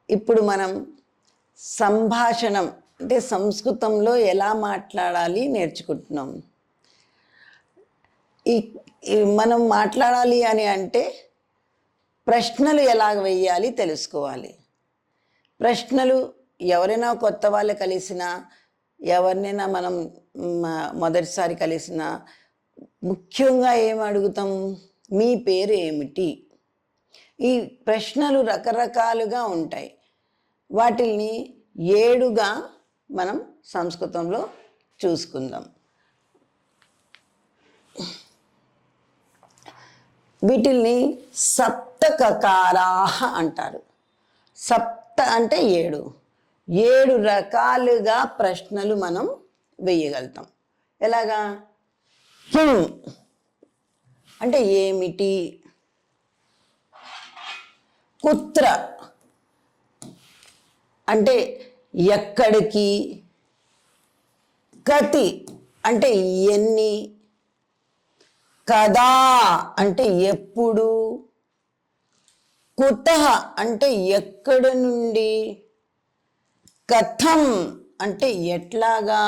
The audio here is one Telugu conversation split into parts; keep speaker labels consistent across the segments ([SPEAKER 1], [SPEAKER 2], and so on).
[SPEAKER 1] ఇప్పుడు మనం సంభాషణం అంటే సంస్కృతంలో ఎలా మాట్లాడాలి నేర్చుకుంటున్నాం. మనం మాట్లాడాలి అని అంటే ప్రశ్నలు ఎలా వేయాలి తెలుసుకోవాలి. ప్రశ్నలు ఎవరైనా కొత్త వాళ్ళు కలిసినా, ఎవరినైనా మనం మొదటిసారి కలిసినా ముఖ్యంగా ఏం అడుగుతాం? మీ పేరు ఏమిటి? ఈ ప్రశ్నలు రకరకాలుగా ఉంటాయి. వాటిల్ని 7గా మనం సంస్కృతంలో చూసుకుందాం. వీటిల్ని సప్తకకారాః అంటారు. సప్త అంటే 7 రకాలుగా ప్రశ్నలు మనం వేయగలుగుతాం. ఎలాగా? కిం అంటే ఏమిటి? కుత్ర అంటే ఎక్కడికి? కతి అంటే ఎన్ని? కదా అంటే ఎప్పుడు? కుతః అంటే ఎక్కడి నుండి? కథం అంటే ఎట్లాగా?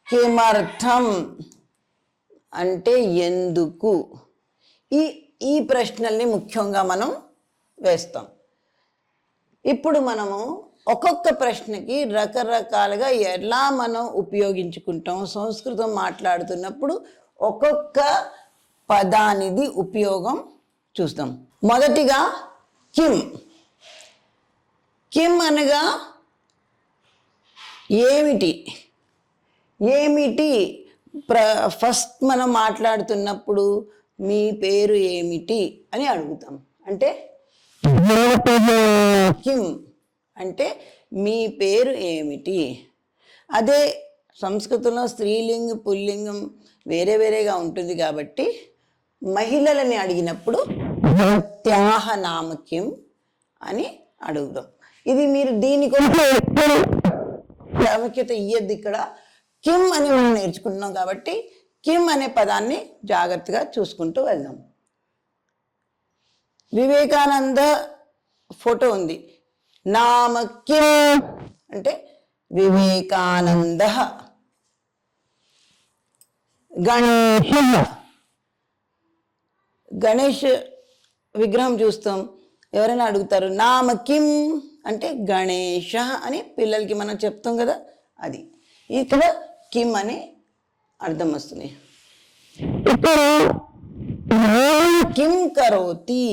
[SPEAKER 1] కిమర్థం అంటే ఎందుకు? ఈ ప్రశ్నల్ని ముఖ్యంగా మనం వేస్తాం. ఇప్పుడు మనము ఒక్కొక్క ప్రశ్నకి రకరకాలుగా ఎలా మనం ఉపయోగించుకుంటాం. సంస్కృతం మాట్లాడుతున్నప్పుడు ఒక్కొక్క పదానిది ఉపయోగం చూస్తాం. మొదటిగా కిం. కిం అనగా ఏమిటి? ఏమిటి ఫస్ట్ మనం మాట్లాడుతున్నప్పుడు మీ పేరు ఏమిటి అని అడుగుతాం. అంటే కిం అంటే మీ పేరు ఏమిటి? అదే సంస్కృతంలో స్త్రీలింగ పుల్లింగం వేరే వేరేగా ఉంటుంది కాబట్టి మహిళలని అడిగినప్పుడు భవత్యాః నామ కిం అని అడుగుదాం. ఇది మీరు దీనికోసం ప్రాముఖ్యత ఇయ్యద్దు. ఇక్కడ కిం అని మనం నేర్చుకుంటున్నాం కాబట్టి కిం అనే పదాన్ని జాగ్రత్తగా చూసుకుంటూ వెళ్దాం. వివేకానంద ఫోటో ఉంది. నామ కిం అంటే వివేకానంద. గణేష్ విగ్రహం చూస్తాం. ఎవరైనా అడుగుతారు నామ కిం అంటే గణేష అని పిల్లలకి మనం చెప్తాం కదా, అది. ఇక్కడ కిం అని అర్థం వస్తుంది. ఇక్కడ కిం కరోతి.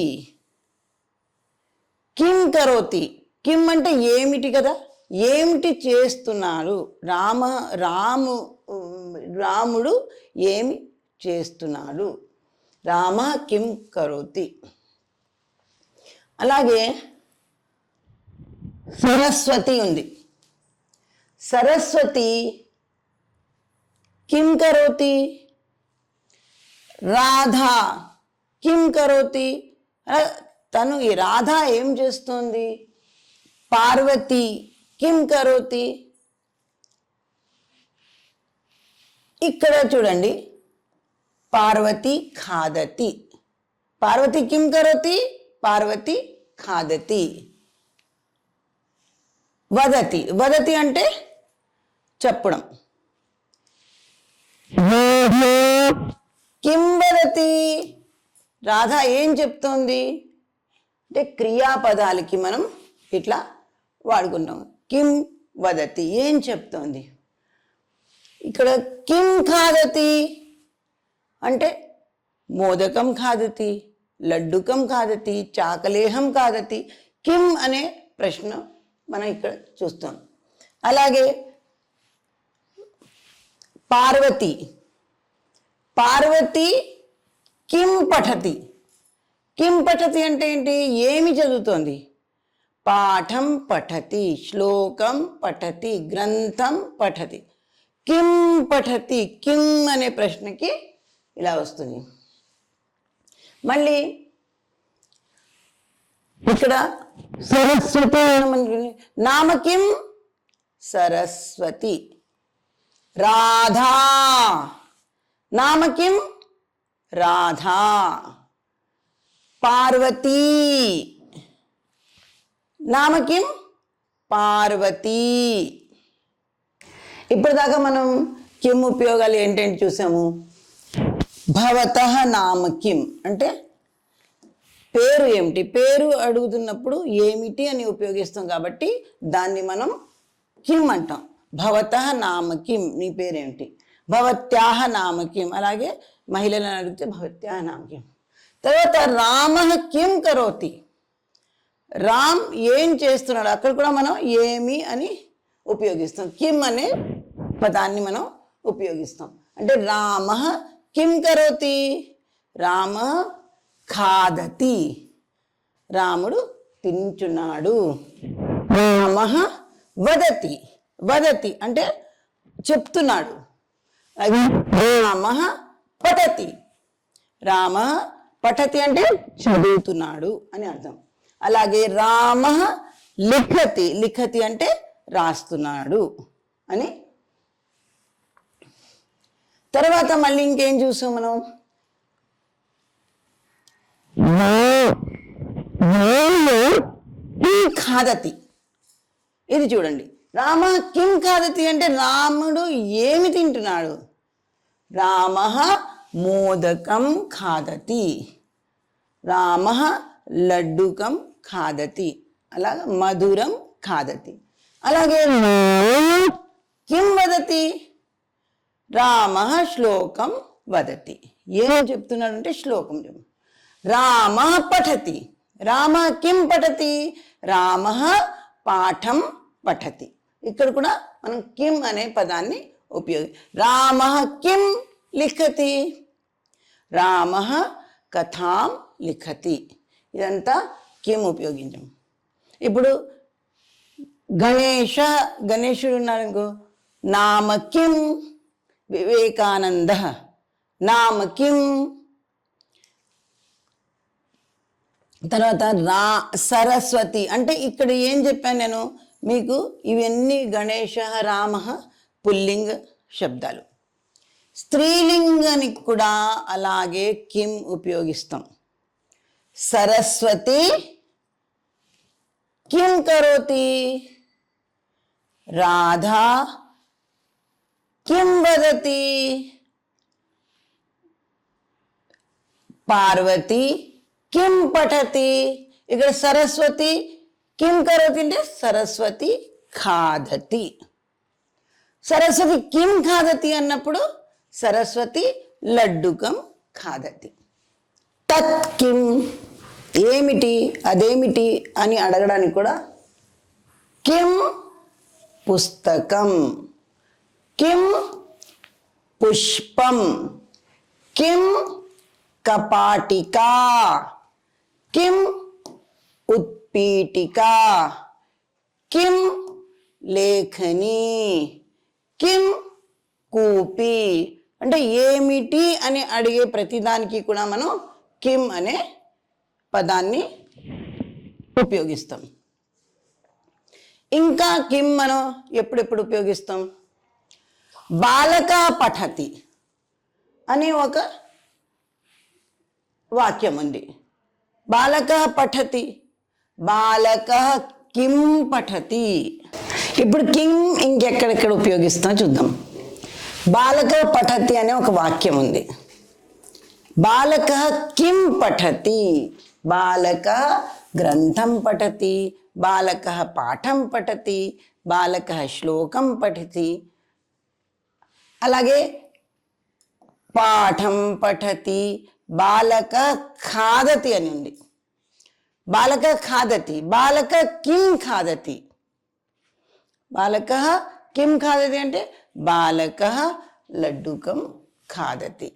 [SPEAKER 1] కిం కరోతి, కిం అంటే ఏమిటి కదా, ఏమిటి చేస్తున్నారు? రాముడు ఏమి చేస్తున్నాడు? రామ కిం కరోతి. అలాగే సరస్వతి ఉంది. సరస్వతి కిం కరోతి. రాధా కిం కరోతి. తను ఈ రాధ ఏం చేస్తుంది? పార్వతి కిం కరోతి. ఇక్కడ చూడండి, పార్వతి ఖాదతి. పార్వతి కిం కరోతి. పార్వతి ఖాదతి. వదతి. వదతి అంటే చెప్పడం. కిం వదతి. రాధ ఏం చెప్తోంది అంటే క్రియాపదాలకి మనం ఇట్లా వాడుకుంటాం. కిం వదతి ఏం చెప్తోంది. ఇక్కడ కిం ఖాదతి అంటే మోదకం ఖాదతి, లడ్డుకం ఖాదతి, చాకలేహం ఖాదతి. కిం అనే ప్రశ్న మనం ఇక్కడ చూస్తాం. అలాగే పార్వతి. పార్వతి కిం పఠతి. కిం పఠతి అంటే ఏంటి? ఏమి చదువుతోంది? పాఠం పఠతి, శ్లోకం పఠతి, గ్రంథం పఠతి. కిం పఠతి. కిం అనే ప్రశ్నకి ఇలా వస్తుంది. మళ్ళీ ఇక్కడ సరస్వతి నామ కిం. సరస్వతి. రాధా నామ కిం. రాధా. పార్వతీ నామ కిం పార్వతీ. ఇప్పటిదాకా మనం కిం ఉపయోగాలు ఏంటంటే చూసాము. భవతః నామ కిం అంటే పేరు ఏమిటి, పేరు అడుగుతున్నప్పుడు ఏమిటి అని ఉపయోగిస్తాం కాబట్టి దాన్ని మనం కిం అంటాం. భవతః నామ కిం, నీ పేరేమిటి. భవత్యాహ నామ కిం, అలాగే మహిళలను అడిగితే భవత్యాహ నామ కిం. తర్వాత రామః కిం కరోతి, రామ్ ఏం చేస్తున్నాడు, అక్కడ కూడా మనం ఏమి అని ఉపయోగిస్తాం. కిం అనే పదాన్ని మనం ఉపయోగిస్తాం. అంటే రామః కిం కరోతి, రామ ఖాదతి, రాముడు తింటున్నాడు. రామః వదతి, వదతి అంటే చెప్తున్నాడు. రామః పఠతి, రామ పఠతి అంటే చదువుతున్నాడు అని అర్థం. అలాగే రామః లిఖతి, లిఖతి అంటే రాస్తున్నాడు అని. తర్వాత మళ్ళీ ఇంకేం చూసాం మనం, ఖాదతి. ఇది చూడండి, రామ కిం ఖాదతి అంటే రాముడు ఏమి తింటున్నాడు. రామః మోదకం ఖాదతి, రామః లడ్డుకం ఖాదతి, అలాగే మధురం ఖాదతి. అలాగే కిం వదతి, రామః శ్లోకం వదతి. ఏం చెప్తున్నాడు అంటే శ్లోకం. రామః పఠతి, రామ కిం పఠతి, రామః పాఠం పఠతి. ఇక్కడ కూడా మనం కిం అనే పదాన్ని రామః కిం లిఖతి, రామః కథాం లిఖతి. ఇదంతా కిం ఉపయోగించాం. ఇప్పుడు గణేశుడు ఉన్నారనుకో, నామ కిం వివేకానంద, నామ కిం. తర్వాత సరస్వతి అంటే ఇక్కడ ఏం చెప్పాను నేను మీకు, ఇవన్నీ గణేశ రామ పుల్లింగ శబ్దాలు. స్త్రీలింగానికి కూడా అలాగే కిం ఉపయోగిస్తాం. సరస్వతి కిం కరోతి, రాధా కిం వదతి, పార్వతి కిం పఠతి. ఇక్కడ సరస్వతి కిం కరోతి అంటే సరస్వతి ఖాదతి. సరస్వతి కిం ఖాదతి అన్నప్పుడు సరస్వతి లడ్డుకం ఖాదతి. తత్ కిం ఏమిటి, అదేమిటి అని అడగడానికి కూడా కిం పుస్తకం, కిం పుష్పం, కిం కపాటికా, కిం ఉత్పీఠికా, కిం లేఖని, కిం కూపి. అంటే ఏమిటి అని అడిగే ప్రతిదానికి కూడా మనం కిం అనే పదాన్ని ఉపయోగిస్తాం. ఇంకా కిం మనం ఎప్పుడెప్పుడు ఉపయోగిస్తాం, బాలక పఠతి అనే ఒక వాక్యం ఉంది. బాలక పఠతి, బాలక కిం పఠతి. ఇప్పుడు కిం ఇంకెక్కడెక్కడ ఉపయోగిస్తాం చూద్దాం. బాలక పఠతి అనే ఒక వాక్యం ఉంది. బాలక కిం పఠతి, బాలక గ్రంథం పఠతి, బాలక పాఠం పఠతి, బాలక శ్లోకం పఠతి. అలాగే పాఠం పఠతి, బాలక ఖాదతి అని ఉంది. బాలక ఖాదతి, బాలక కిం ఖాదతి. బాలక కిం ఖాదతి అంటే బాలక లడ్డుకం ఖాదతి.